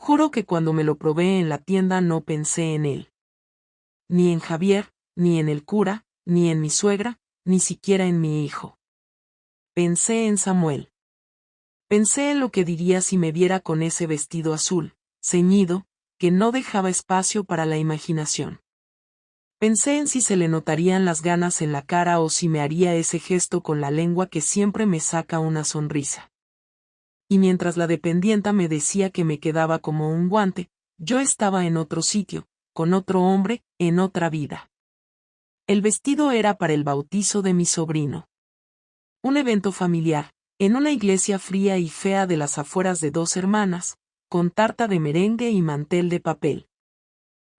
Juro que cuando me lo probé en la tienda no pensé en él. Ni en Javier, ni en el cura, ni en mi suegra, ni siquiera en mi hijo. Pensé en Samuel. Pensé en lo que diría si me viera con ese vestido azul, ceñido, que no dejaba espacio para la imaginación. Pensé en si se le notarían las ganas en la cara o si me haría ese gesto con la lengua que siempre me saca una sonrisa. Y mientras la dependienta me decía que me quedaba como un guante, yo estaba en otro sitio, con otro hombre, en otra vida. El vestido era para el bautizo de mi sobrino. Un evento familiar, en una iglesia fría y fea de las afueras de Dos Hermanas, con tarta de merengue y mantel de papel.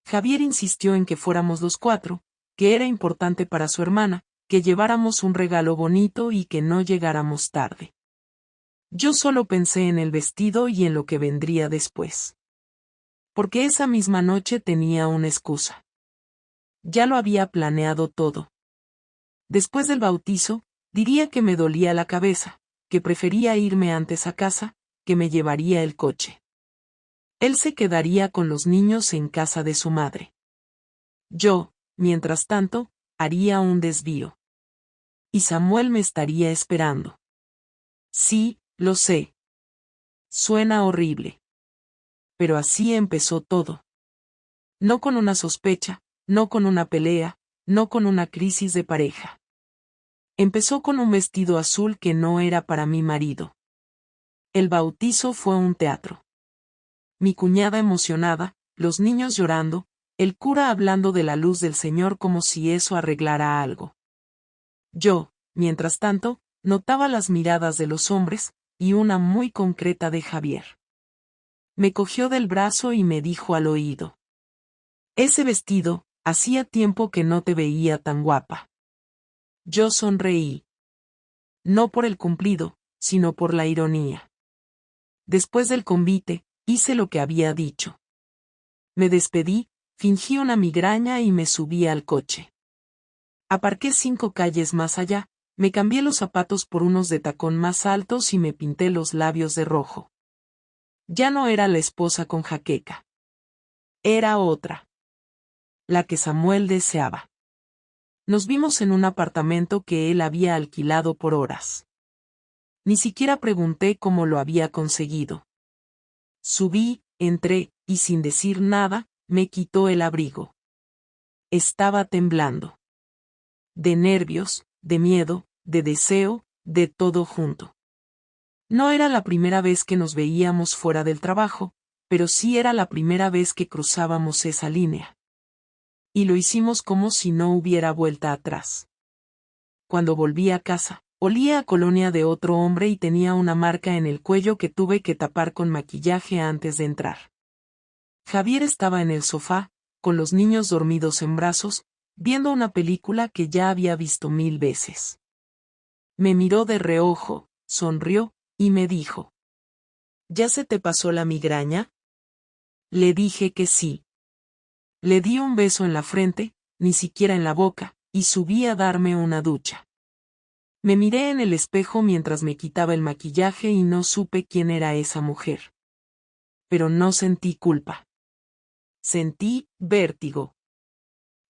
Javier insistió en que fuéramos los 4, que era importante para su hermana, que lleváramos un regalo bonito y que no llegáramos tarde. Yo solo pensé en el vestido y en lo que vendría después. Porque esa misma noche tenía una excusa. Ya lo había planeado todo. Después del bautizo, diría que me dolía la cabeza, que prefería irme antes a casa, que me llevaría el coche. Él se quedaría con los niños en casa de su madre. Yo, mientras tanto, haría un desvío. Y Samuel me estaría esperando. Sí, lo sé. Suena horrible. Pero así empezó todo. No con una sospecha, no con una pelea, no con una crisis de pareja. Empezó con un vestido azul que no era para mi marido. El bautizo fue un teatro. Mi cuñada emocionada, los niños llorando, el cura hablando de la luz del Señor como si eso arreglara algo. Yo, mientras tanto, notaba las miradas de los hombres, y una muy concreta de Javier. Me cogió del brazo y me dijo al oído: «Ese vestido, hacía tiempo que no te veía tan guapa». Yo sonreí. No por el cumplido, sino por la ironía. Después del convite, hice lo que había dicho. Me despedí, fingí una migraña y me subí al coche. Aparqué 5 calles más allá, me cambié los zapatos por unos de tacón más altos y me pinté los labios de rojo. Ya no era la esposa con jaqueca. Era otra. La que Samuel deseaba. Nos vimos en un apartamento que él había alquilado por horas. Ni siquiera pregunté cómo lo había conseguido. Subí, entré, y sin decir nada, me quitó el abrigo. Estaba temblando. De nervios, de miedo, de deseo, de todo junto. No era la primera vez que nos veíamos fuera del trabajo, pero sí era la primera vez que cruzábamos esa línea. Y lo hicimos como si no hubiera vuelta atrás. Cuando volví a casa, olía a colonia de otro hombre y tenía una marca en el cuello que tuve que tapar con maquillaje antes de entrar. Javier estaba en el sofá, con los niños dormidos en brazos, viendo una película que ya había visto 1000 veces. Me miró de reojo, sonrió, y me dijo: ¿Ya se te pasó la migraña? Le dije que sí. Le di un beso en la frente, ni siquiera en la boca, y subí a darme una ducha. Me miré en el espejo mientras me quitaba el maquillaje y no supe quién era esa mujer. Pero no sentí culpa. Sentí vértigo.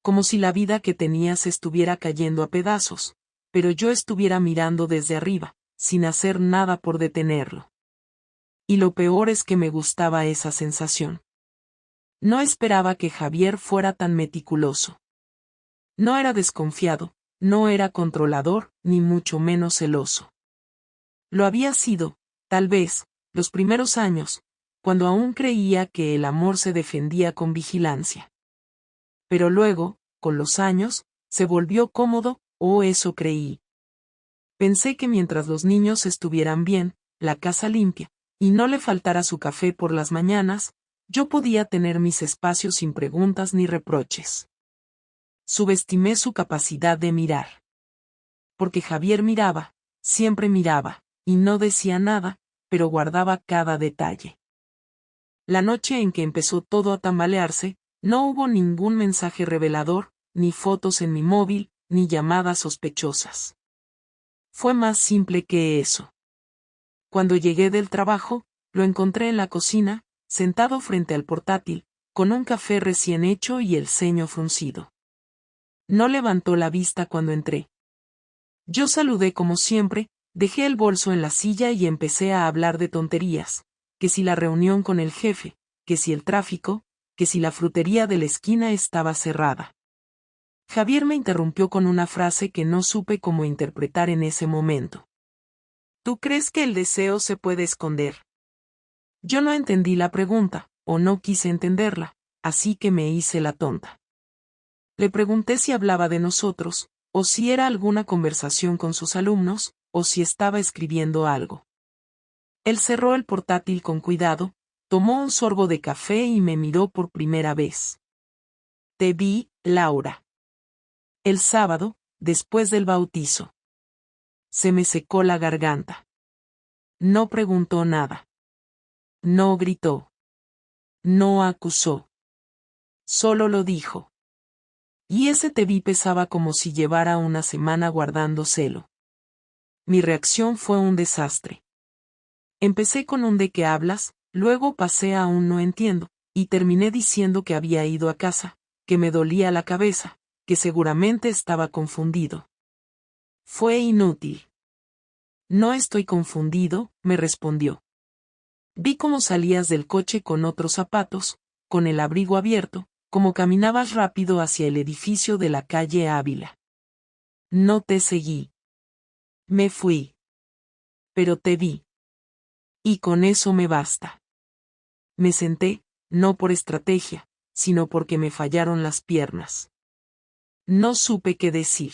Como si la vida que tenía se estuviera cayendo a pedazos, pero yo estuviera mirando desde arriba, sin hacer nada por detenerlo. Y lo peor es que me gustaba esa sensación. No esperaba que Javier fuera tan meticuloso. No era desconfiado, no era controlador, ni mucho menos celoso. Lo había sido, tal vez, los primeros años, cuando aún creía que el amor se defendía con vigilancia. Pero luego, con los años, se volvió cómodo, o eso creí. Pensé que mientras los niños estuvieran bien, la casa limpia, y no le faltara su café por las mañanas, yo podía tener mis espacios sin preguntas ni reproches. Subestimé su capacidad de mirar. Porque Javier miraba, siempre miraba, y no decía nada, pero guardaba cada detalle. La noche en que empezó todo a tambalearse, no hubo ningún mensaje revelador, ni fotos en mi móvil, ni llamadas sospechosas. Fue más simple que eso. Cuando llegué del trabajo, lo encontré en la cocina, sentado frente al portátil, con un café recién hecho y el ceño fruncido. No levantó la vista cuando entré. Yo saludé como siempre, dejé el bolso en la silla y empecé a hablar de tonterías, que si la reunión con el jefe, que si el tráfico, que si la frutería de la esquina estaba cerrada. Javier me interrumpió con una frase que no supe cómo interpretar en ese momento. ¿Tú crees que el deseo se puede esconder? Yo no entendí la pregunta, o no quise entenderla, así que me hice la tonta. Le pregunté si hablaba de nosotros, o si era alguna conversación con sus alumnos, o si estaba escribiendo algo. Él cerró el portátil con cuidado, tomó un sorbo de café y me miró por primera vez. Te vi, Laura. El sábado, después del bautizo. Se me secó la garganta. No preguntó nada. No gritó. No acusó. Solo lo dijo. Y ese te vi pesaba como si llevara una semana guardando celo. Mi reacción fue un desastre. Empecé con un ¿de qué hablas?, luego pasé a un no entiendo, y terminé diciendo que había ido a casa, que me dolía la cabeza, que seguramente estaba confundido. Fue inútil. No estoy confundido, me respondió. Vi cómo salías del coche con otros zapatos, con el abrigo abierto, como caminabas rápido hacia el edificio de la calle Ávila. No te seguí. Me fui. Pero te vi. Y con eso me basta. Me senté, no por estrategia, sino porque me fallaron las piernas. No supe qué decir.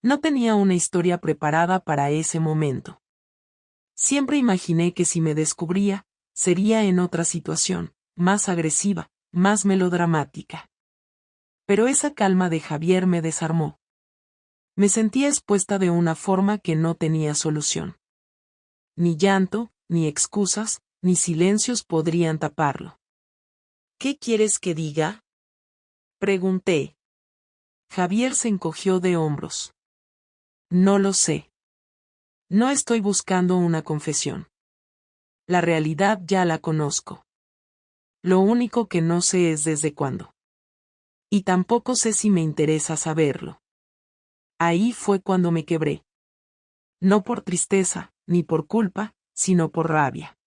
No tenía una historia preparada para ese momento. Siempre imaginé que si me descubría, sería en otra situación, más agresiva, más melodramática. Pero esa calma de Javier me desarmó. Me sentía expuesta de una forma que no tenía solución. Ni llanto, ni excusas, ni silencios podrían taparlo. ¿Qué quieres que diga?, pregunté. Javier se encogió de hombros. No lo sé. No estoy buscando una confesión. La realidad ya la conozco. Lo único que no sé es desde cuándo. Y tampoco sé si me interesa saberlo. Ahí fue cuando me quebré. No por tristeza, ni por culpa, sino por rabia.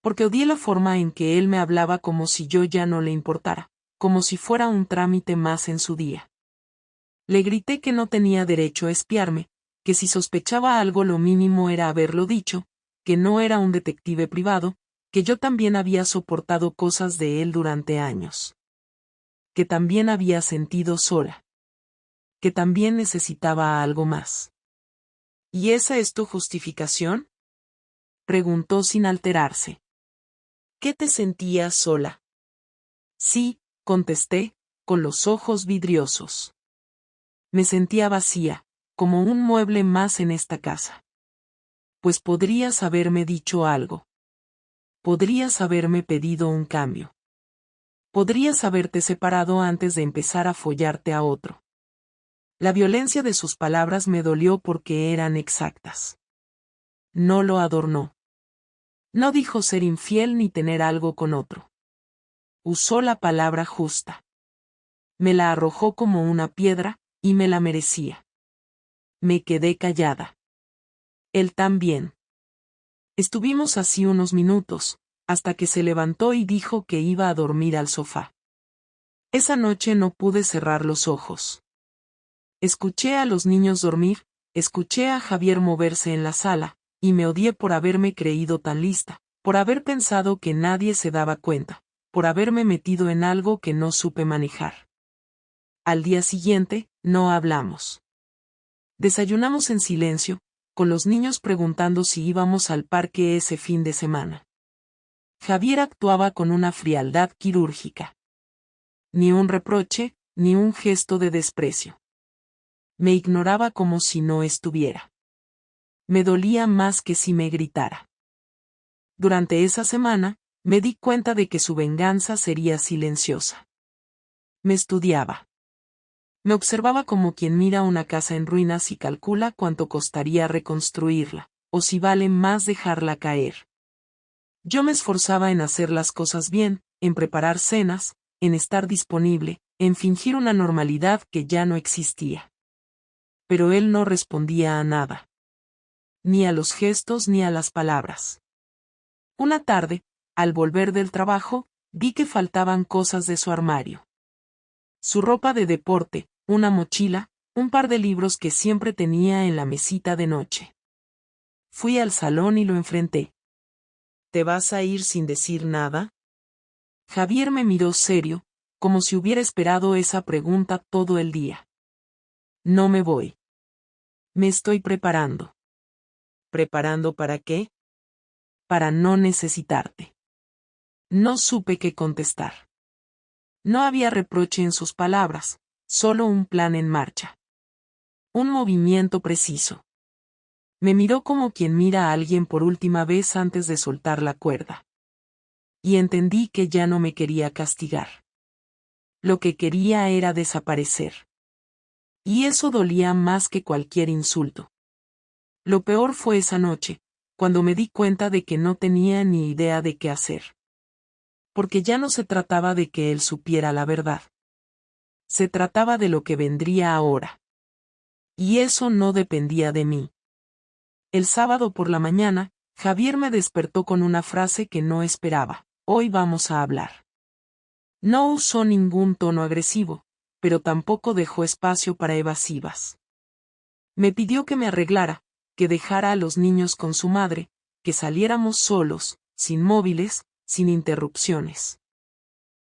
Porque odié la forma en que él me hablaba como si yo ya no le importara, como si fuera un trámite más en su día. Le grité que no tenía derecho a espiarme, que si sospechaba algo lo mínimo era haberlo dicho, que no era un detective privado, que yo también había soportado cosas de él durante años. Que también había sentido sola. Que también necesitaba algo más. ¿Y esa es tu justificación?, preguntó sin alterarse. ¿Qué te sentías sola? Sí, contesté, con los ojos vidriosos. Me sentía vacía, como un mueble más en esta casa. Pues podrías haberme dicho algo. Podrías haberme pedido un cambio. Podrías haberte separado antes de empezar a follarte a otro. La violencia de sus palabras me dolió porque eran exactas. No lo adornó. No dijo ser infiel ni tener algo con otro. Usó la palabra justa. Me la arrojó como una piedra, y me la merecía. Me quedé callada. Él también. Estuvimos así unos minutos, hasta que se levantó y dijo que iba a dormir al sofá. Esa noche no pude cerrar los ojos. Escuché a los niños dormir, escuché a Javier moverse en la sala, y me odié por haberme creído tan lista, por haber pensado que nadie se daba cuenta, por haberme metido en algo que no supe manejar. Al día siguiente, no hablamos. Desayunamos en silencio, con los niños preguntando si íbamos al parque ese fin de semana. Javier actuaba con una frialdad quirúrgica. Ni un reproche, ni un gesto de desprecio. Me ignoraba como si no estuviera. Me dolía más que si me gritara. Durante esa semana, me di cuenta de que su venganza sería silenciosa. Me estudiaba. Me observaba como quien mira una casa en ruinas y calcula cuánto costaría reconstruirla, o si vale más dejarla caer. Yo me esforzaba en hacer las cosas bien, en preparar cenas, en estar disponible, en fingir una normalidad que ya no existía. Pero él no respondía a nada. Ni a los gestos ni a las palabras. Una tarde, al volver del trabajo, vi que faltaban cosas de su armario. Su ropa de deporte, una mochila, un par de libros que siempre tenía en la mesita de noche. Fui al salón y lo enfrenté. ¿Te vas a ir sin decir nada? Javier me miró serio, como si hubiera esperado esa pregunta todo el día. No me voy. Me estoy preparando. ¿Preparando para qué? Para no necesitarte. No supe qué contestar. No había reproche en sus palabras, solo un plan en marcha. Un movimiento preciso. Me miró como quien mira a alguien por última vez antes de soltar la cuerda. Y entendí que ya no me quería castigar. Lo que quería era desaparecer. Y eso dolía más que cualquier insulto. Lo peor fue esa noche, cuando me di cuenta de que no tenía ni idea de qué hacer. Porque ya no se trataba de que él supiera la verdad. Se trataba de lo que vendría ahora. Y eso no dependía de mí. El sábado por la mañana, Javier me despertó con una frase que no esperaba: hoy vamos a hablar. No usó ningún tono agresivo, pero tampoco dejó espacio para evasivas. Me pidió que me arreglara, que dejara a los niños con su madre, que saliéramos solos, sin móviles, sin interrupciones.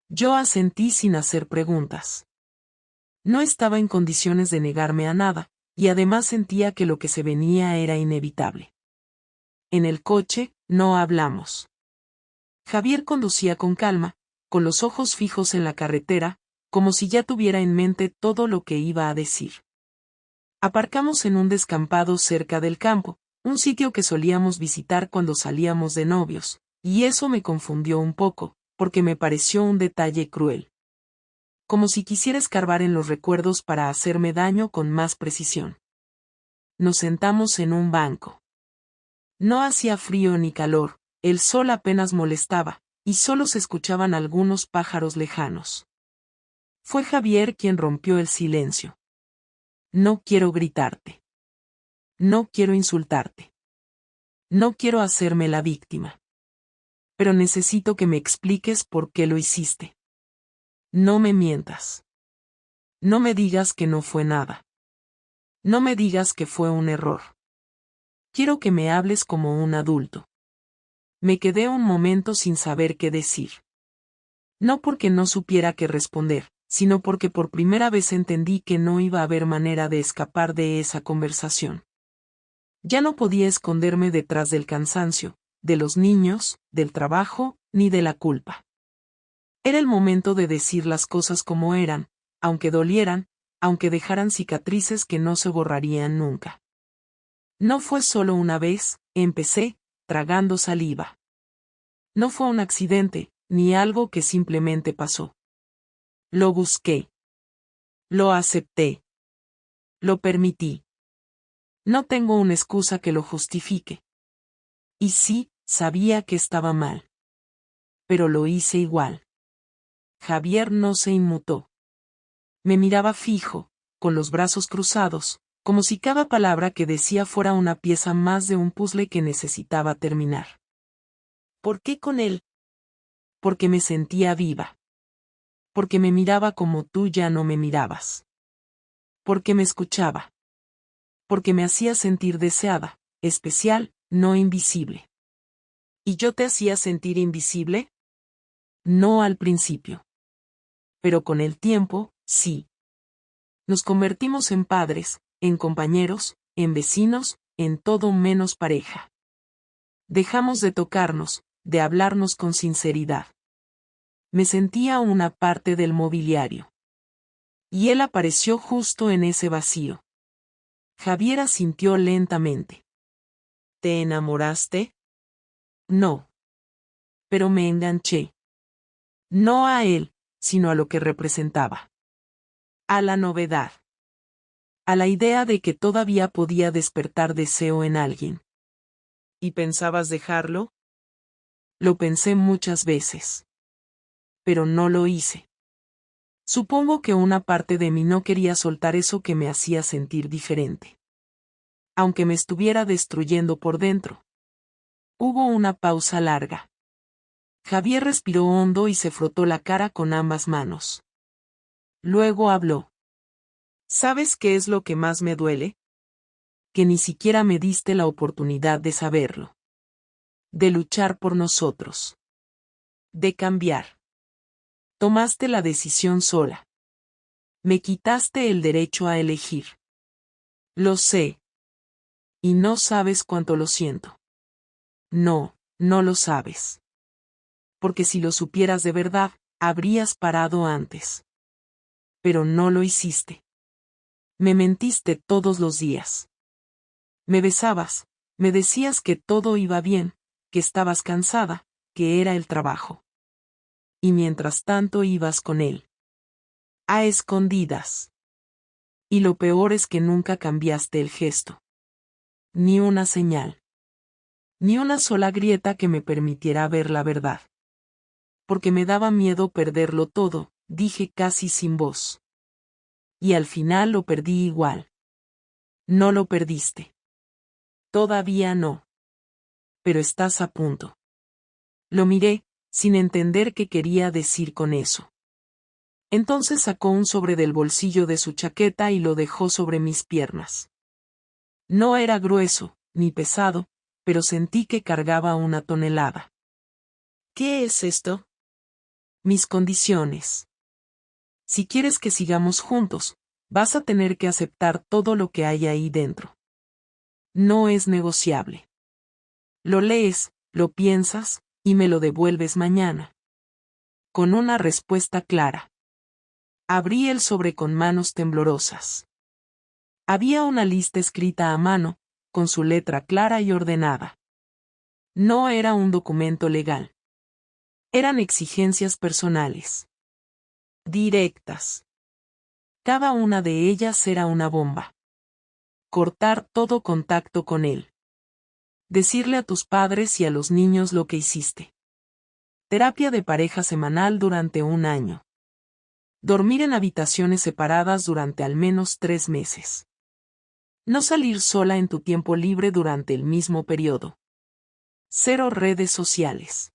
Yo asentí sin hacer preguntas. No estaba en condiciones de negarme a nada, y además sentía que lo que se venía era inevitable. En el coche, no hablamos. Javier conducía con calma, con los ojos fijos en la carretera, como si ya tuviera en mente todo lo que iba a decir. Aparcamos en un descampado cerca del campo, un sitio que solíamos visitar cuando salíamos de novios, y eso me confundió un poco, porque me pareció un detalle cruel. Como si quisiera escarbar en los recuerdos para hacerme daño con más precisión. Nos sentamos en un banco. No hacía frío ni calor, el sol apenas molestaba, y solo se escuchaban algunos pájaros lejanos. Fue Javier quien rompió el silencio. No quiero gritarte. No quiero insultarte. No quiero hacerme la víctima. Pero necesito que me expliques por qué lo hiciste. No me mientas. No me digas que no fue nada. No me digas que fue un error. Quiero que me hables como un adulto. Me quedé un momento sin saber qué decir. No porque no supiera qué responder, sino porque por primera vez entendí que no iba a haber manera de escapar de esa conversación. Ya no podía esconderme detrás del cansancio, de los niños, del trabajo, ni de la culpa. Era el momento de decir las cosas como eran, aunque dolieran, aunque dejaran cicatrices que no se borrarían nunca. No fue solo una vez, empecé, tragando saliva. No fue un accidente, ni algo que simplemente pasó. Lo busqué. Lo acepté. Lo permití. No tengo una excusa que lo justifique. Y sí, sabía que estaba mal. Pero lo hice igual. Javier no se inmutó. Me miraba fijo, con los brazos cruzados, como si cada palabra que decía fuera una pieza más de un puzzle que necesitaba terminar. ¿Por qué con él? Porque me sentía viva. Porque me miraba como tú ya no me mirabas. Porque me escuchaba. Porque me hacía sentir deseada, especial, no invisible. ¿Y yo te hacía sentir invisible? No al principio. Pero con el tiempo, sí. Nos convertimos en padres, en compañeros, en vecinos, en todo menos pareja. Dejamos de tocarnos, de hablarnos con sinceridad. Me sentía una parte del mobiliario. Y él apareció justo en ese vacío. Javier asintió lentamente. ¿Te enamoraste? No. Pero me enganché. No a él, sino a lo que representaba. A la novedad. A la idea de que todavía podía despertar deseo en alguien. ¿Y pensabas dejarlo? Lo pensé muchas veces. Pero no lo hice. Supongo que una parte de mí no quería soltar eso que me hacía sentir diferente. Aunque me estuviera destruyendo por dentro. Hubo una pausa larga. Javier respiró hondo y se frotó la cara con ambas manos. Luego habló. ¿Sabes qué es lo que más me duele? Que ni siquiera me diste la oportunidad de saberlo. De luchar por nosotros. De cambiar. Tomaste la decisión sola. Me quitaste el derecho a elegir. Lo sé. Y no sabes cuánto lo siento. No, no lo sabes. Porque si lo supieras de verdad, habrías parado antes. Pero no lo hiciste. Me mentiste todos los días. Me besabas, me decías que todo iba bien, que estabas cansada, que era el trabajo. Y mientras tanto ibas con él. A escondidas. Y lo peor es que nunca cambiaste el gesto. Ni una señal. Ni una sola grieta que me permitiera ver la verdad. Porque me daba miedo perderlo todo, dije casi sin voz. Y al final lo perdí igual. No lo perdiste. Todavía no. Pero estás a punto. Lo miré, sin entender qué quería decir con eso. Entonces sacó un sobre del bolsillo de su chaqueta y lo dejó sobre mis piernas. No era grueso, ni pesado, pero sentí que cargaba una tonelada. ¿Qué es esto? Mis condiciones. Si quieres que sigamos juntos, vas a tener que aceptar todo lo que hay ahí dentro. No es negociable. Lo lees, lo piensas, y me lo devuelves mañana. Con una respuesta clara. Abrí el sobre con manos temblorosas. Había una lista escrita a mano, con su letra clara y ordenada. No era un documento legal. Eran exigencias personales. Directas. Cada una de ellas era una bomba. Cortar todo contacto con él. Decirle a tus padres y a los niños lo que hiciste. Terapia de pareja semanal durante 1 año. Dormir en habitaciones separadas durante al menos 3 meses. No salir sola en tu tiempo libre durante el mismo periodo. 0 redes sociales.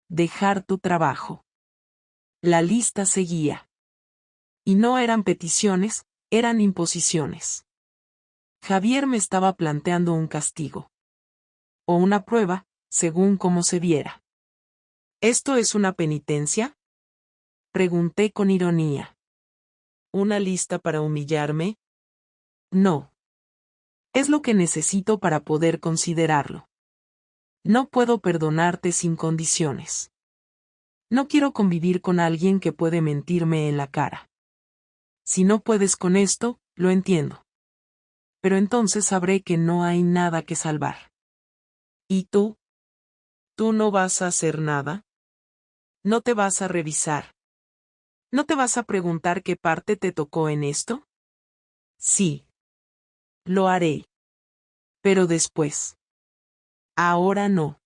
Dejar tu trabajo. La lista seguía. Y no eran peticiones, eran imposiciones. Javier me estaba planteando un castigo. O una prueba, según cómo se viera. ¿Esto es una penitencia? Pregunté con ironía. ¿Una lista para humillarme? No. Es lo que necesito para poder considerarlo. No puedo perdonarte sin condiciones. No quiero convivir con alguien que puede mentirme en la cara. Si no puedes con esto, lo entiendo. Pero entonces sabré que no hay nada que salvar. ¿Y tú? ¿Tú no vas a hacer nada? ¿No te vas a revisar? ¿No te vas a preguntar qué parte te tocó en esto? Sí. Lo haré. Pero después. Ahora no.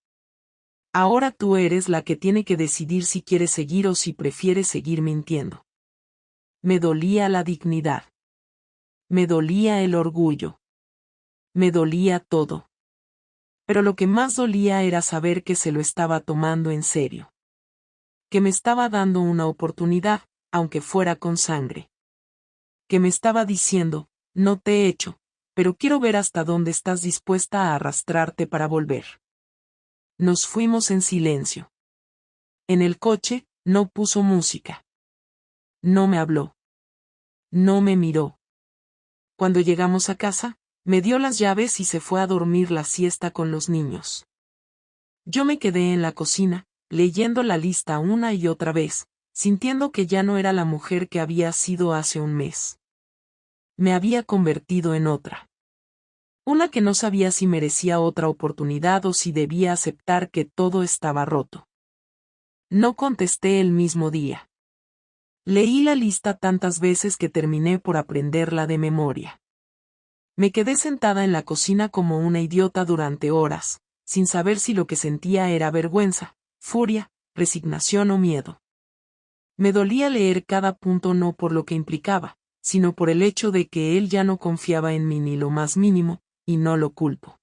Ahora tú eres la que tiene que decidir si quieres seguir o si prefieres seguir mintiendo. Me dolía la dignidad. Me dolía el orgullo. Me dolía todo. Pero lo que más dolía era saber que se lo estaba tomando en serio. Que me estaba dando una oportunidad, aunque fuera con sangre. Que me estaba diciendo, no te he hecho, pero quiero ver hasta dónde estás dispuesta a arrastrarte para volver. Nos fuimos en silencio. En el coche, no puso música. No me habló. No me miró. Cuando llegamos a casa, me dio las llaves y se fue a dormir la siesta con los niños. Yo me quedé en la cocina, leyendo la lista una y otra vez, sintiendo que ya no era la mujer que había sido hace 1 mes. Me había convertido en otra. Una que no sabía si merecía otra oportunidad o si debía aceptar que todo estaba roto. No contesté el mismo día. Leí la lista tantas veces que terminé por aprenderla de memoria. Me quedé sentada en la cocina como una idiota durante horas, sin saber si lo que sentía era vergüenza, furia, resignación o miedo. Me dolía leer cada punto no por lo que implicaba, sino por el hecho de que él ya no confiaba en mí ni lo más mínimo, y no lo culpo.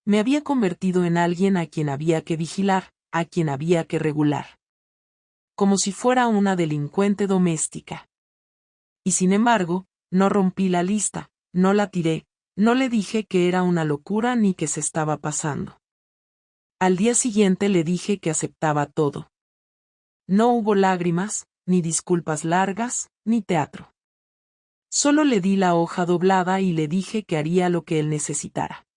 Me había convertido en alguien a quien había que vigilar, a quien había que regular. Como si fuera una delincuente doméstica. Y sin embargo, no rompí la lista, no la tiré, no le dije que era una locura ni que se estaba pasando. Al día siguiente le dije que aceptaba todo. No hubo lágrimas, ni disculpas largas, ni teatro. Solo le di la hoja doblada y le dije que haría lo que él necesitara.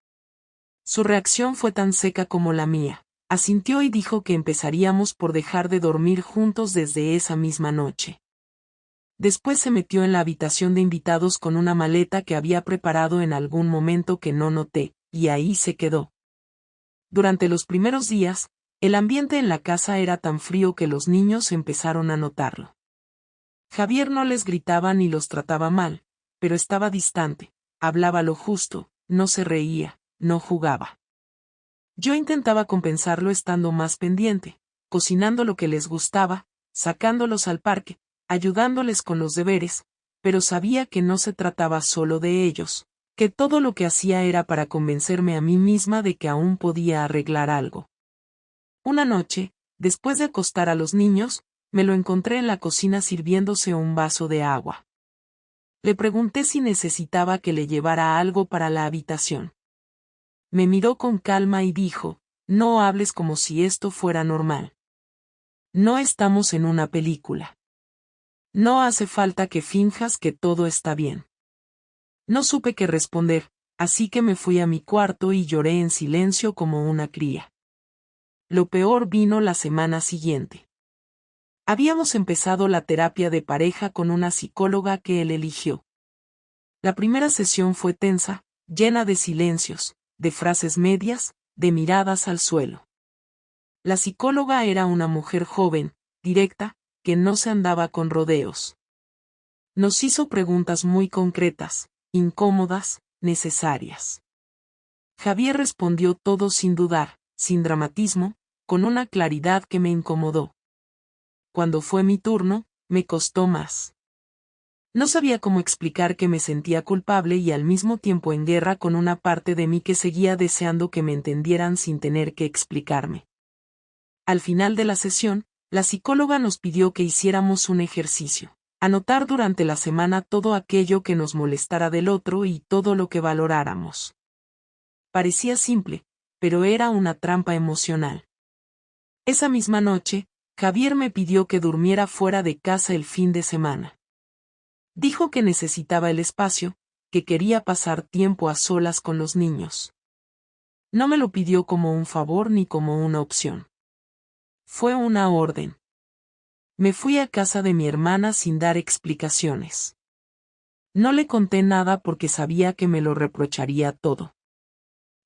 Su reacción fue tan seca como la mía. Asintió y dijo que empezaríamos por dejar de dormir juntos desde esa misma noche. Después se metió en la habitación de invitados con una maleta que había preparado en algún momento que no noté, y ahí se quedó. Durante los primeros días, el ambiente en la casa era tan frío que los niños empezaron a notarlo. Javier no les gritaba ni los trataba mal, pero estaba distante, hablaba lo justo, no se reía, no jugaba. Yo intentaba compensarlo estando más pendiente, cocinando lo que les gustaba, sacándolos al parque, ayudándoles con los deberes, pero sabía que no se trataba solo de ellos, que todo lo que hacía era para convencerme a mí misma de que aún podía arreglar algo. Una noche, después de acostar a los niños, me lo encontré en la cocina sirviéndose un vaso de agua. Le pregunté si necesitaba que le llevara algo para la habitación. Me miró con calma y dijo, no hables como si esto fuera normal. No estamos en una película. No hace falta que finjas que todo está bien. No supe qué responder, así que me fui a mi cuarto y lloré en silencio como una cría. Lo peor vino la semana siguiente. Habíamos empezado la terapia de pareja con una psicóloga que él eligió. La primera sesión fue tensa, llena de silencios, de frases medias, de miradas al suelo. La psicóloga era una mujer joven, directa, que no se andaba con rodeos. Nos hizo preguntas muy concretas, incómodas, necesarias. Javier respondió todo sin dudar, sin dramatismo, con una claridad que me incomodó. Cuando fue mi turno, me costó más. No sabía cómo explicar que me sentía culpable y al mismo tiempo en guerra con una parte de mí que seguía deseando que me entendieran sin tener que explicarme. Al final de la sesión, la psicóloga nos pidió que hiciéramos un ejercicio. Anotar durante la semana todo aquello que nos molestara del otro y todo lo que valoráramos. Parecía simple, pero era una trampa emocional. Esa misma noche, Javier me pidió que durmiera fuera de casa el fin de semana. Dijo que necesitaba el espacio, que quería pasar tiempo a solas con los niños. No me lo pidió como un favor ni como una opción. Fue una orden. Me fui a casa de mi hermana sin dar explicaciones. No le conté nada porque sabía que me lo reprocharía todo.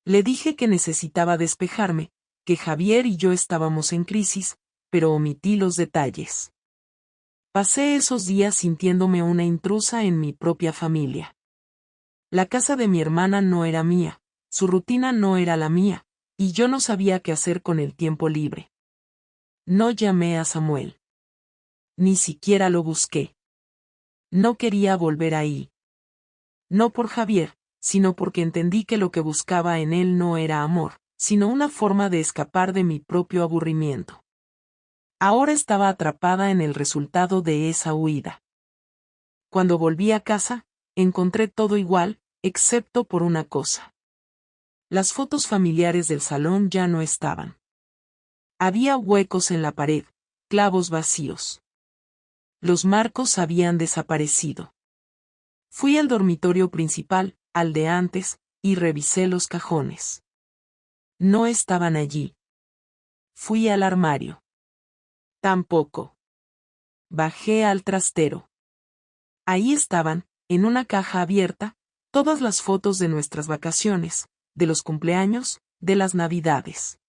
Le dije que necesitaba despejarme, que Javier y yo estábamos en crisis, pero omití los detalles. Pasé esos días sintiéndome una intrusa en mi propia familia. La casa de mi hermana no era mía, su rutina no era la mía, y yo no sabía qué hacer con el tiempo libre. No llamé a Samuel. Ni siquiera lo busqué. No quería volver ahí. No por Javier, sino porque entendí que lo que buscaba en él no era amor, sino una forma de escapar de mi propio aburrimiento. Ahora estaba atrapada en el resultado de esa huida. Cuando volví a casa, encontré todo igual, excepto por una cosa. Las fotos familiares del salón ya no estaban. Había huecos en la pared, clavos vacíos. Los marcos habían desaparecido. Fui al dormitorio principal, al de antes, y revisé los cajones. No estaban allí. Fui al armario. Tampoco. Bajé al trastero. Ahí estaban, en una caja abierta, todas las fotos de nuestras vacaciones, de los cumpleaños, de las navidades.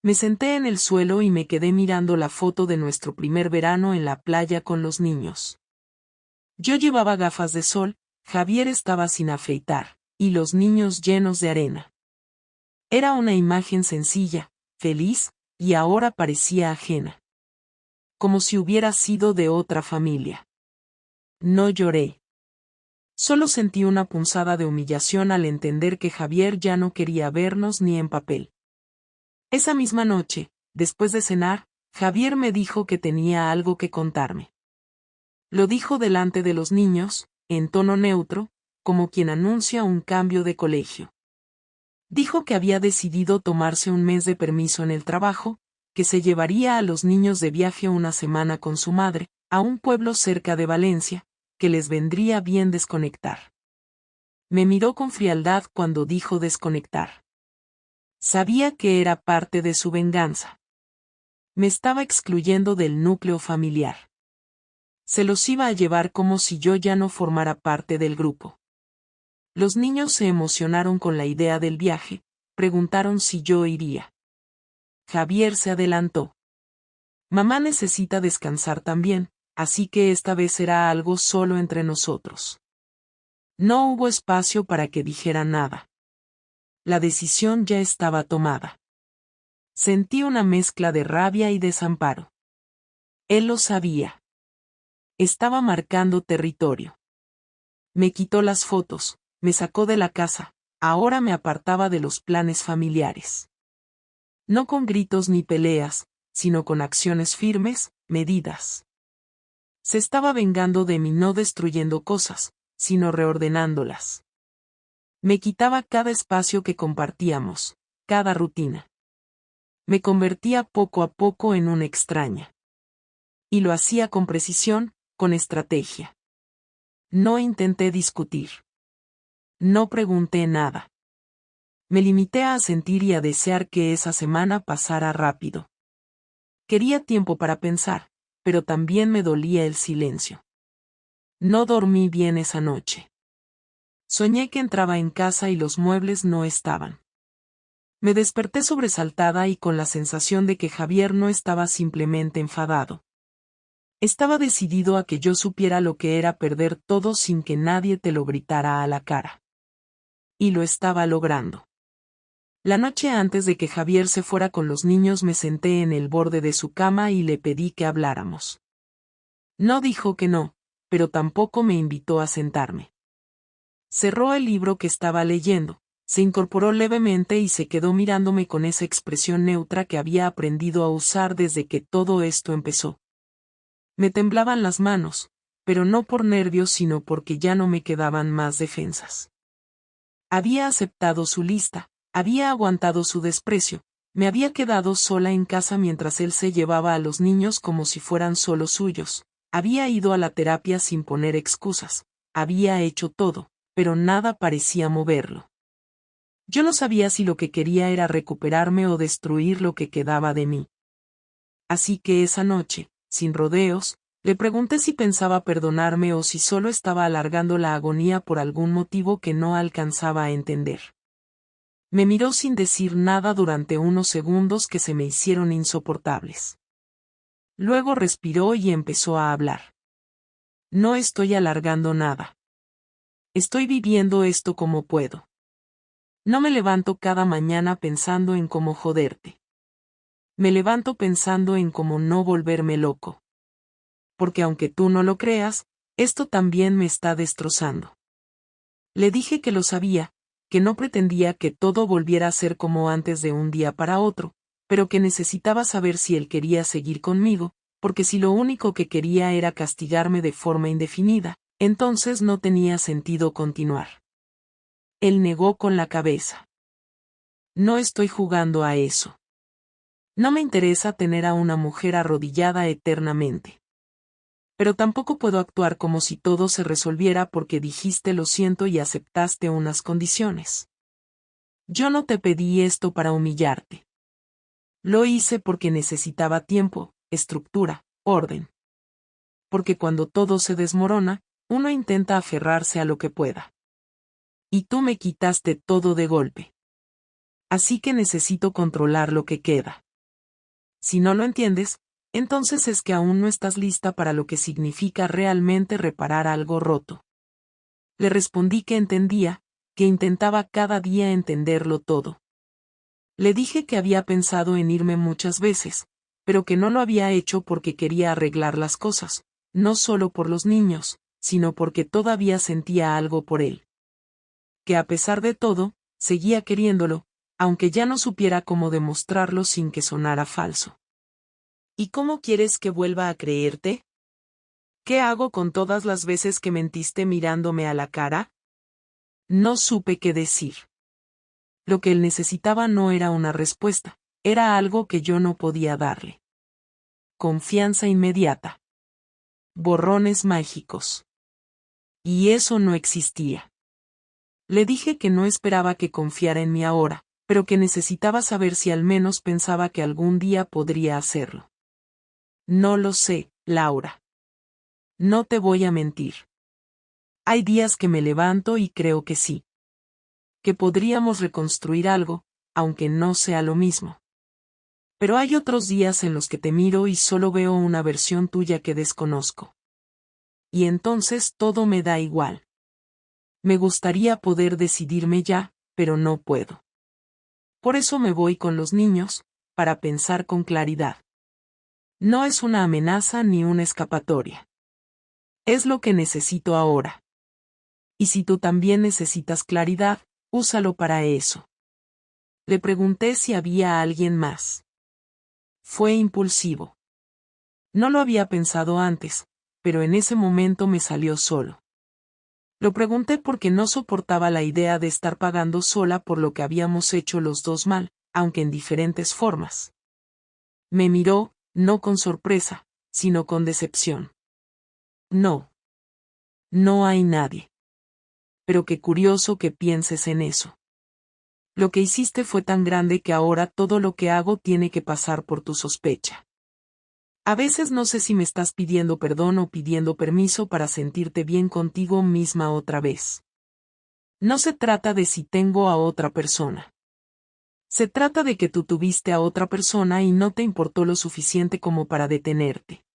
Me senté en el suelo y me quedé mirando la foto de nuestro primer verano en la playa con los niños. Yo llevaba gafas de sol, Javier estaba sin afeitar, y los niños llenos de arena. Era una imagen sencilla, feliz, y ahora parecía ajena. Como si hubiera sido de otra familia. No lloré. Solo sentí una punzada de humillación al entender que Javier ya no quería vernos ni en papel. Esa misma noche, después de cenar, Javier me dijo que tenía algo que contarme. Lo dijo delante de los niños, en tono neutro, como quien anuncia un cambio de colegio. Dijo que había decidido tomarse un mes de permiso en el trabajo, que se llevaría a los niños de viaje una semana con su madre, a un pueblo cerca de Valencia, que les vendría bien desconectar. Me miró con frialdad cuando dijo desconectar. Sabía que era parte de su venganza. Me estaba excluyendo del núcleo familiar. Se los iba a llevar como si yo ya no formara parte del grupo. Los niños se emocionaron con la idea del viaje, preguntaron si yo iría. Javier se adelantó. Mamá necesita descansar también, así que esta vez será algo solo entre nosotros. No hubo espacio para que dijera nada. La decisión ya estaba tomada. Sentí una mezcla de rabia y desamparo. Él lo sabía. Estaba marcando territorio. Me quitó las fotos, me sacó de la casa, ahora me apartaba de los planes familiares. No con gritos ni peleas, sino con acciones firmes, medidas. Se estaba vengando de mí no destruyendo cosas, sino reordenándolas. Me quitaba cada espacio que compartíamos, cada rutina. Me convertía poco a poco en una extraña. Y lo hacía con precisión, con estrategia. No intenté discutir. No pregunté nada. Me limité a sentir y a desear que esa semana pasara rápido. Quería tiempo para pensar, pero también me dolía el silencio. No dormí bien esa noche. Soñé que entraba en casa y los muebles no estaban. Me desperté sobresaltada y con la sensación de que Javier no estaba simplemente enfadado. Estaba decidido a que yo supiera lo que era perder todo sin que nadie te lo gritara a la cara. Y lo estaba logrando. La noche antes de que Javier se fuera con los niños me senté en el borde de su cama y le pedí que habláramos. No dijo que no, pero tampoco me invitó a sentarme. Cerró el libro que estaba leyendo, se incorporó levemente y se quedó mirándome con esa expresión neutra que había aprendido a usar desde que todo esto empezó. Me temblaban las manos, pero no por nervios sino porque ya no me quedaban más defensas. Había aceptado su lista, había aguantado su desprecio, me había quedado sola en casa mientras él se llevaba a los niños como si fueran solo suyos, había ido a la terapia sin poner excusas, había hecho todo, pero nada parecía moverlo. Yo no sabía si lo que quería era recuperarme o destruir lo que quedaba de mí. Así que esa noche, sin rodeos, le pregunté si pensaba perdonarme o si solo estaba alargando la agonía por algún motivo que no alcanzaba a entender. Me miró sin decir nada durante unos segundos que se me hicieron insoportables. Luego respiró y empezó a hablar. No estoy alargando nada. Estoy viviendo esto como puedo. No me levanto cada mañana pensando en cómo joderte. Me levanto pensando en cómo no volverme loco. Porque aunque tú no lo creas, esto también me está destrozando. Le dije que lo sabía, que no pretendía que todo volviera a ser como antes de un día para otro, pero que necesitaba saber si él quería seguir conmigo, porque si lo único que quería era castigarme de forma indefinida, entonces no tenía sentido continuar. Él negó con la cabeza. No estoy jugando a eso. No me interesa tener a una mujer arrodillada eternamente. Pero tampoco puedo actuar como si todo se resolviera porque dijiste lo siento y aceptaste unas condiciones. Yo no te pedí esto para humillarte. Lo hice porque necesitaba tiempo, estructura, orden. Porque cuando todo se desmorona, uno intenta aferrarse a lo que pueda. Y tú me quitaste todo de golpe. Así que necesito controlar lo que queda. Si no lo entiendes, entonces es que aún no estás lista para lo que significa realmente reparar algo roto. Le respondí que entendía, que intentaba cada día entenderlo todo. Le dije que había pensado en irme muchas veces, pero que no lo había hecho porque quería arreglar las cosas, no solo por los niños, sino porque todavía sentía algo por él. Que a pesar de todo, seguía queriéndolo, aunque ya no supiera cómo demostrarlo sin que sonara falso. ¿Y cómo quieres que vuelva a creerte? ¿Qué hago con todas las veces que mentiste mirándome a la cara? No supe qué decir. Lo que él necesitaba no era una respuesta, era algo que yo no podía darle. Confianza inmediata. Borrones mágicos. Y eso no existía. Le dije que no esperaba que confiara en mí ahora, pero que necesitaba saber si al menos pensaba que algún día podría hacerlo. No lo sé, Laura. No te voy a mentir. Hay días que me levanto y creo que sí. Que podríamos reconstruir algo, aunque no sea lo mismo. Pero hay otros días en los que te miro y solo veo una versión tuya que desconozco. Y entonces todo me da igual. Me gustaría poder decidirme ya, pero no puedo. Por eso me voy con los niños, para pensar con claridad. No es una amenaza ni una escapatoria. Es lo que necesito ahora. Y si tú también necesitas claridad, úsalo para eso. Le pregunté si había alguien más. Fue impulsivo. No lo había pensado antes, pero en ese momento me salió solo. Lo pregunté porque no soportaba la idea de estar pagando sola por lo que habíamos hecho los dos mal, aunque en diferentes formas. Me miró, no con sorpresa, sino con decepción. No. No hay nadie. Pero qué curioso que pienses en eso. Lo que hiciste fue tan grande que ahora todo lo que hago tiene que pasar por tu sospecha. A veces no sé si me estás pidiendo perdón o pidiendo permiso para sentirte bien contigo misma otra vez. No se trata de si tengo a otra persona. Se trata de que tú tuviste a otra persona y no te importó lo suficiente como para detenerte.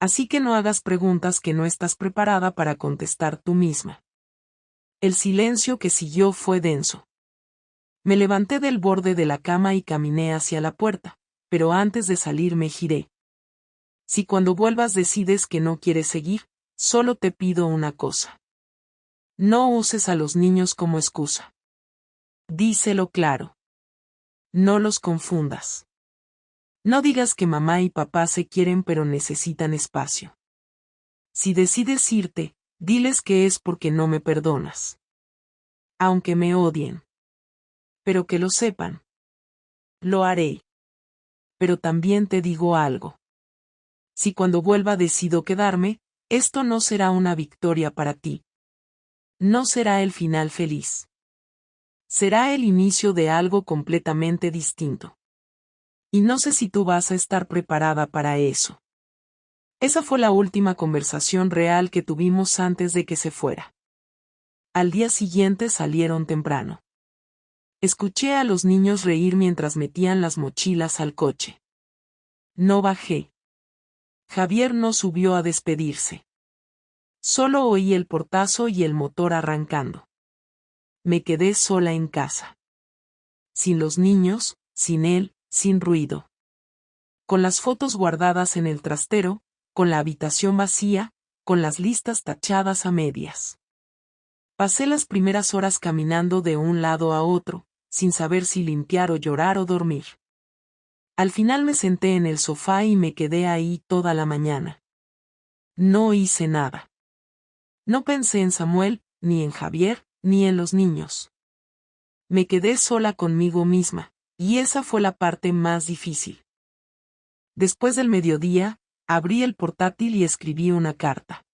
Así que no hagas preguntas que no estás preparada para contestar tú misma. El silencio que siguió fue denso. Me levanté del borde de la cama y caminé hacia la puerta, pero antes de salir me giré. Si cuando vuelvas decides que no quieres seguir, solo te pido una cosa. No uses a los niños como excusa. Díselo claro. No los confundas. No digas que mamá y papá se quieren pero necesitan espacio. Si decides irte, diles que es porque no me perdonas. Aunque me odien. Pero que lo sepan. Lo haré. Pero también te digo algo. Si cuando vuelva decido quedarme, esto no será una victoria para ti. No será el final feliz. Será el inicio de algo completamente distinto. Y no sé si tú vas a estar preparada para eso. Esa fue la última conversación real que tuvimos antes de que se fuera. Al día siguiente salieron temprano. Escuché a los niños reír mientras metían las mochilas al coche. No bajé. Javier no subió a despedirse. Solo oí el portazo y el motor arrancando. Me quedé sola en casa. Sin los niños, sin él, sin ruido. Con las fotos guardadas en el trastero, con la habitación vacía, con las listas tachadas a medias. Pasé las primeras horas caminando de un lado a otro, sin saber si limpiar o llorar o dormir. Al final me senté en el sofá y me quedé ahí toda la mañana. No hice nada. No pensé en Samuel, ni en Javier, ni en los niños. Me quedé sola conmigo misma, y esa fue la parte más difícil. Después del mediodía, abrí el portátil y escribí una carta.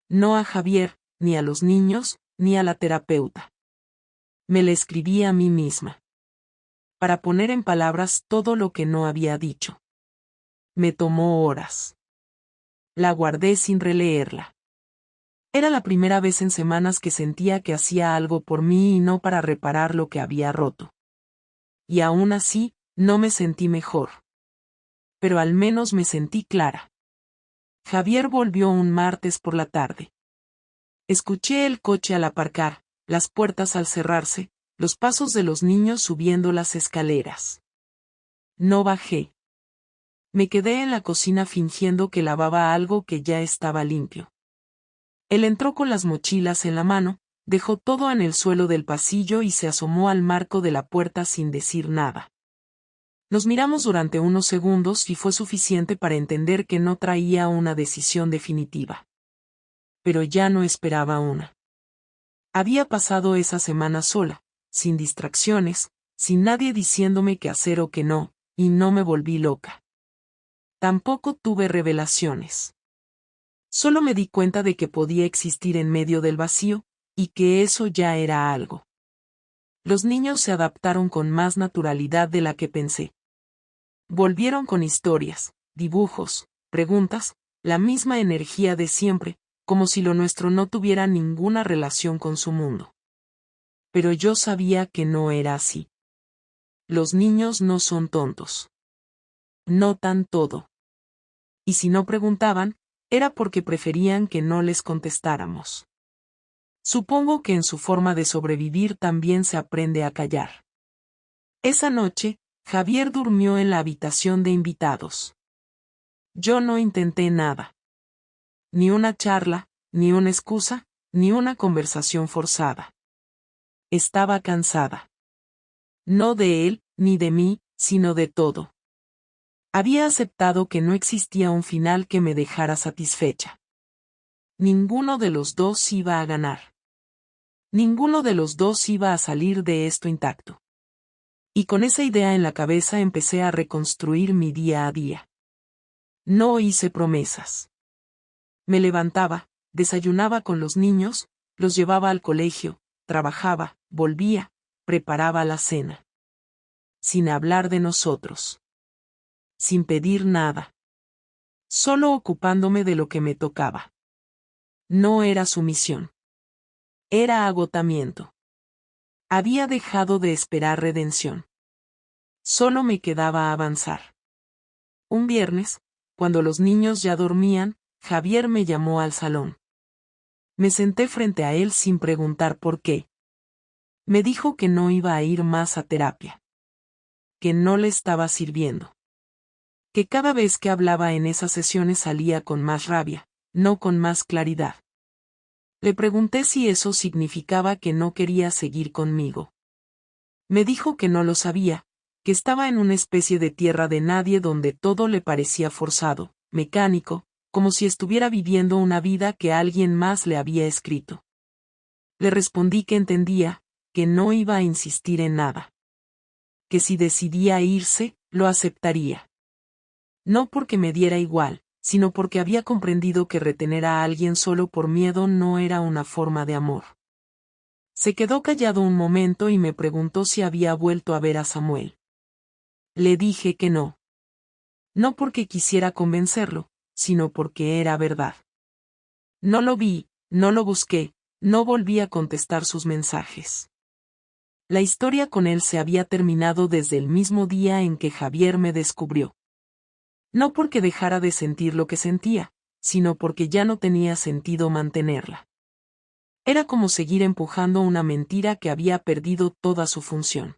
No a Javier, ni a los niños, ni a la terapeuta. Me la escribí a mí misma. Para poner en palabras todo lo que no había dicho. Me tomó horas. La guardé sin releerla. Era la primera vez en semanas que sentía que hacía algo por mí y no para reparar lo que había roto. Y aún así, no me sentí mejor. Pero al menos me sentí clara. Javier volvió un martes por la tarde. Escuché el coche al aparcar, las puertas al cerrarse, los pasos de los niños subiendo las escaleras. No bajé. Me quedé en la cocina fingiendo que lavaba algo que ya estaba limpio. Él entró con las mochilas en la mano, dejó todo en el suelo del pasillo y se asomó al marco de la puerta sin decir nada. Nos miramos durante unos segundos y fue suficiente para entender que no traía una decisión definitiva. Pero ya no esperaba una. Había pasado esa semana sola, sin distracciones, sin nadie diciéndome qué hacer o qué no, y no me volví loca. Tampoco tuve revelaciones. Solo me di cuenta de que podía existir en medio del vacío, y que eso ya era algo. Los niños se adaptaron con más naturalidad de la que pensé. Volvieron con historias, dibujos, preguntas, la misma energía de siempre, como si lo nuestro no tuviera ninguna relación con su mundo. Pero yo sabía que no era así. Los niños no son tontos. Notan todo. Y si no preguntaban, era porque preferían que no les contestáramos. Supongo que en su forma de sobrevivir también se aprende a callar. Esa noche, Javier durmió en la habitación de invitados. Yo no intenté nada. Ni una charla, ni una excusa, ni una conversación forzada. Estaba cansada. No de él, ni de mí, sino de todo. Había aceptado que no existía un final que me dejara satisfecha. Ninguno de los dos iba a ganar. Ninguno de los dos iba a salir de esto intacto. Y con esa idea en la cabeza empecé a reconstruir mi día a día. No hice promesas. Me levantaba, desayunaba con los niños, los llevaba al colegio, trabajaba, volvía, preparaba la cena. Sin hablar de nosotros. Sin pedir nada. Solo ocupándome de lo que me tocaba. No era sumisión. Era agotamiento. Había dejado de esperar redención. Solo me quedaba avanzar. Un viernes, cuando los niños ya dormían, Javier me llamó al salón. Me senté frente a él sin preguntar por qué. Me dijo que no iba a ir más a terapia. Que no le estaba sirviendo. Que cada vez que hablaba en esas sesiones salía con más rabia, no con más claridad. Le pregunté si eso significaba que no quería seguir conmigo. Me dijo que no lo sabía, que estaba en una especie de tierra de nadie donde todo le parecía forzado, mecánico, como si estuviera viviendo una vida que alguien más le había escrito. Le respondí que entendía, que no iba a insistir en nada. Que si decidía irse, lo aceptaría. No porque me diera igual, sino porque había comprendido que retener a alguien solo por miedo no era una forma de amor. Se quedó callado un momento y me preguntó si había vuelto a ver a Samuel. Le dije que no. No porque quisiera convencerlo, sino porque era verdad. No lo vi, no lo busqué, no volví a contestar sus mensajes. La historia con él se había terminado desde el mismo día en que Javier me descubrió. No porque dejara de sentir lo que sentía, sino porque ya no tenía sentido mantenerla. Era como seguir empujando una mentira que había perdido toda su función.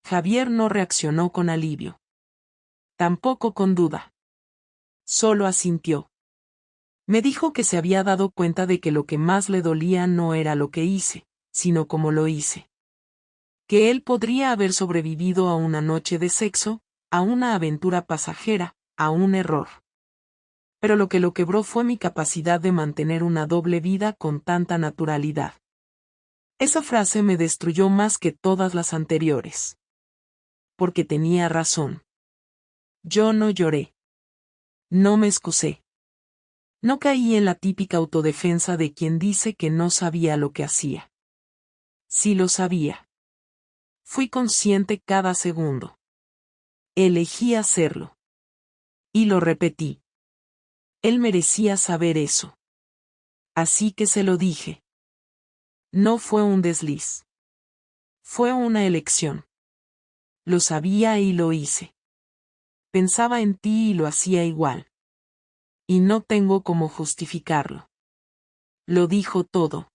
Javier no reaccionó con alivio. Tampoco con duda. Solo asintió. Me dijo que se había dado cuenta de que lo que más le dolía no era lo que hice, sino cómo lo hice. Que él podría haber sobrevivido a una noche de sexo, a una aventura pasajera, a un error. Pero lo que lo quebró fue mi capacidad de mantener una doble vida con tanta naturalidad. Esa frase me destruyó más que todas las anteriores. Porque tenía razón. Yo no lloré. No me excusé. No caí en la típica autodefensa de quien dice que no sabía lo que hacía. Sí lo sabía. Fui consciente cada segundo. Elegí hacerlo. Y lo repetí. Él merecía saber eso. Así que se lo dije. No fue un desliz. Fue una elección. Lo sabía y lo hice. Pensaba en ti y lo hacía igual. Y no tengo cómo justificarlo. Lo dijo todo.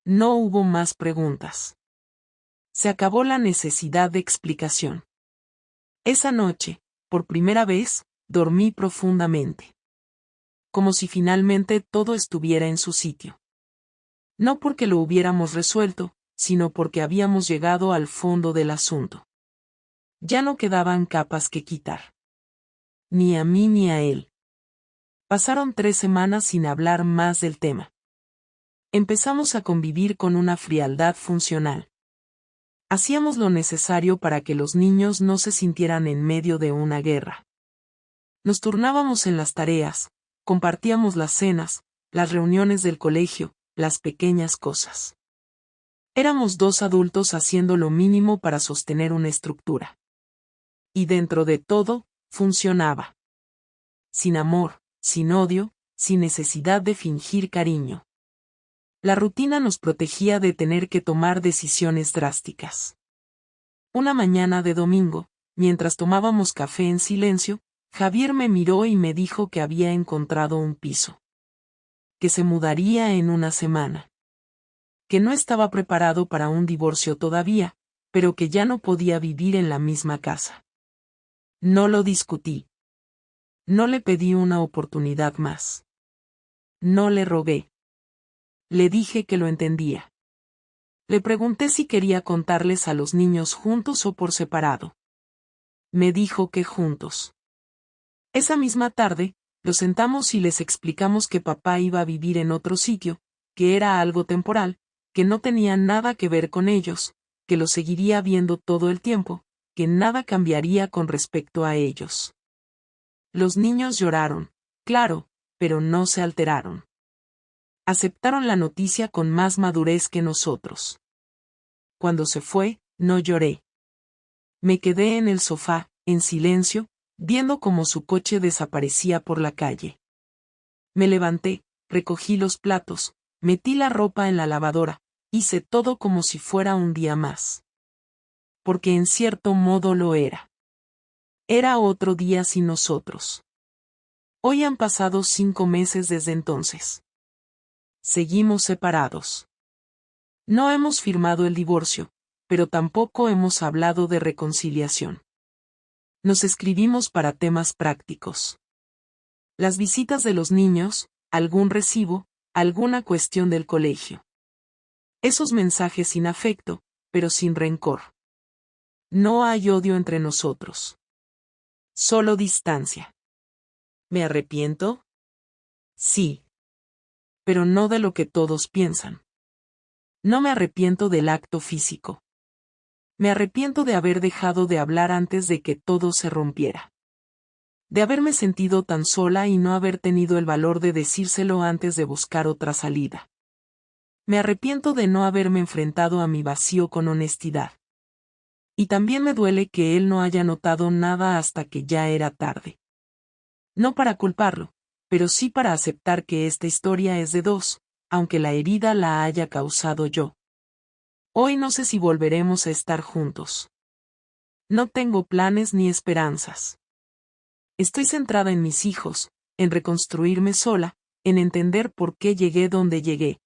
No hubo más preguntas. Se acabó la necesidad de explicación. Esa noche, por primera vez, dormí profundamente. Como si finalmente todo estuviera en su sitio. No porque lo hubiéramos resuelto, sino porque habíamos llegado al fondo del asunto. Ya no quedaban capas que quitar. Ni a mí ni a él. Pasaron 3 semanas sin hablar más del tema. Empezamos a convivir con una frialdad funcional. Hacíamos lo necesario para que los niños no se sintieran en medio de una guerra. Nos turnábamos en las tareas, compartíamos las cenas, las reuniones del colegio, las pequeñas cosas. Éramos 2 adultos haciendo lo mínimo para sostener una estructura. Y dentro de todo, funcionaba. Sin amor, sin odio, sin necesidad de fingir cariño. La rutina nos protegía de tener que tomar decisiones drásticas. Una mañana de domingo, mientras tomábamos café en silencio, Javier me miró y me dijo que había encontrado un piso. Que se mudaría en una semana. Que no estaba preparado para un divorcio todavía, pero que ya no podía vivir en la misma casa. No lo discutí. No le pedí una oportunidad más. No le rogué. Le dije que lo entendía. Le pregunté si quería contarles a los niños juntos o por separado. Me dijo que juntos. Esa misma tarde, los sentamos y les explicamos que papá iba a vivir en otro sitio, que era algo temporal, que no tenía nada que ver con ellos, que los seguiría viendo todo el tiempo, que nada cambiaría con respecto a ellos. Los niños lloraron, claro, pero no se alteraron. Aceptaron la noticia con más madurez que nosotros. Cuando se fue, no lloré. Me quedé en el sofá, en silencio, viendo cómo su coche desaparecía por la calle. Me levanté, recogí los platos, metí la ropa en la lavadora, hice todo como si fuera un día más. Porque en cierto modo lo era. Era otro día sin nosotros. Hoy han pasado 5 meses desde entonces. Seguimos separados. No hemos firmado el divorcio, pero tampoco hemos hablado de reconciliación. Nos escribimos para temas prácticos. Las visitas de los niños, algún recibo, alguna cuestión del colegio. Esos mensajes sin afecto, pero sin rencor. No hay odio entre nosotros. Solo distancia. ¿Me arrepiento? Sí. Pero no de lo que todos piensan. No me arrepiento del acto físico. Me arrepiento de haber dejado de hablar antes de que todo se rompiera. De haberme sentido tan sola y no haber tenido el valor de decírselo antes de buscar otra salida. Me arrepiento de no haberme enfrentado a mi vacío con honestidad. Y también me duele que él no haya notado nada hasta que ya era tarde. No para culparlo, pero sí para aceptar que esta historia es de 2, aunque la herida la haya causado yo. Hoy no sé si volveremos a estar juntos. No tengo planes ni esperanzas. Estoy centrada en mis hijos, en reconstruirme sola, en entender por qué llegué donde llegué.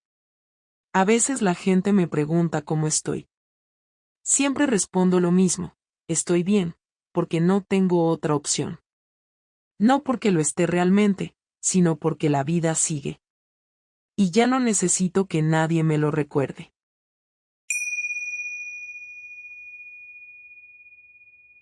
A veces la gente me pregunta cómo estoy. Siempre respondo lo mismo, estoy bien, porque no tengo otra opción. No porque lo esté realmente, sino porque la vida sigue. Y ya no necesito que nadie me lo recuerde.